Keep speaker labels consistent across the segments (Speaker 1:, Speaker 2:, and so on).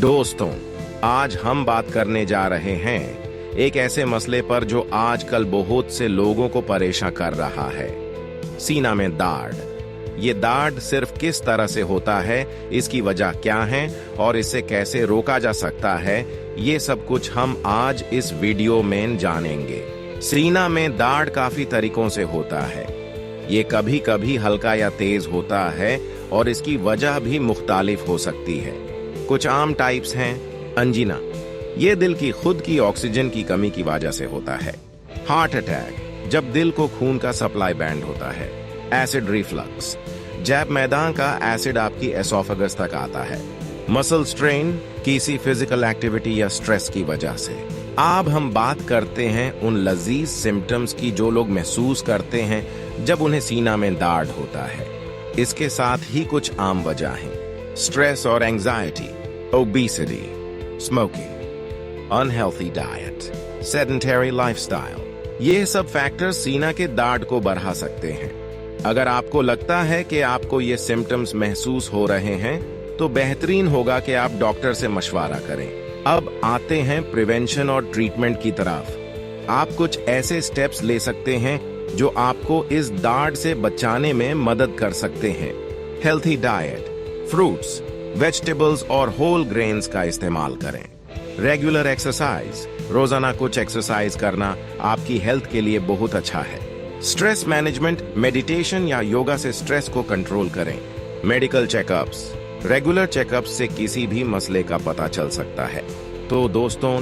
Speaker 1: दोस्तों, आज हम बात करने जा रहे हैं एक ऐसे मसले पर जो आजकल बहुत से लोगों को परेशान कर रहा है। सीना में दाढ़। ये दाढ़ सिर्फ किस तरह से होता है, इसकी वजह क्या है और इसे कैसे रोका जा सकता है, ये सब कुछ हम आज इस वीडियो में जानेंगे। सीना में दाढ़ काफी तरीकों से होता है। ये कभी कभी हल्का या तेज होता है और इसकी वजह भी मुख्तालिफ हो सकती है। कुछ आम टाइप्स हैं। अंजीना, ये दिल की खुद की ऑक्सीजन की कमी की वजह से होता है। हार्ट अटैक, जब दिल को खून का सप्लाई बैंड होता है। एसिड रिफ्लक्स, जब मैदान का एसिड आपकी एसोफेगस तक आता है। मसल स्ट्रेन, किसी फिजिकल एक्टिविटी या स्ट्रेस की वजह से। अब हम बात करते हैं उन लजीज सिम्टम्स की जो लोग महसूस करते हैं जब उन्हें सीना में दाढ़ होता है। इसके साथ ही कुछ आम वजह हैं: स्ट्रेस और anxiety, obesity, smoking, unhealthy diet, sedentary lifestyle. ये सब फैक्टर्स सीना के दाढ़ को बढ़ा सकते हैं। अगर आपको लगता है कि आपको ये सिम्टम्स महसूस हो रहे हैं तो बेहतरीन होगा कि आप डॉक्टर से मशवरा करें। अब आते हैं प्रिवेंशन और ट्रीटमेंट की तरफ। आप कुछ ऐसे स्टेप्स ले सकते हैं जो आपको इस दाढ़ से बचाने में मदद कर सकते हैं। हेल्थी डाइट, फ्रूट्स, वेजिटेबल्स और होल ग्रेन्स का इस्तेमाल करें। रेगुलर एक्सरसाइज, रोजाना कुछ एक्सरसाइज करना आपकी हेल्थ के लिए बहुत अच्छा है। स्ट्रेस मैनेजमेंट, मेडिटेशन या योगा से स्ट्रेस को कंट्रोल करें। मेडिकल चेकअप्स, रेगुलर चेकअप्स से किसी भी मसले का पता चल सकता है। तो दोस्तों,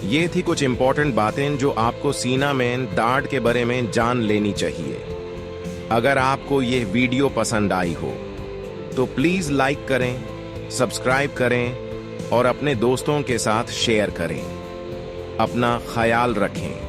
Speaker 1: ये थी कुछ इंपॉर्टेंट बातें जो आपको सीना में दाढ़ के बारे में जान लेनी चाहिए। अगर आपको ये वीडियो पसंद आई हो तो प्लीज लाइक करें, सब्सक्राइब करें और अपने दोस्तों के साथ शेयर करें। अपना ख्याल रखें।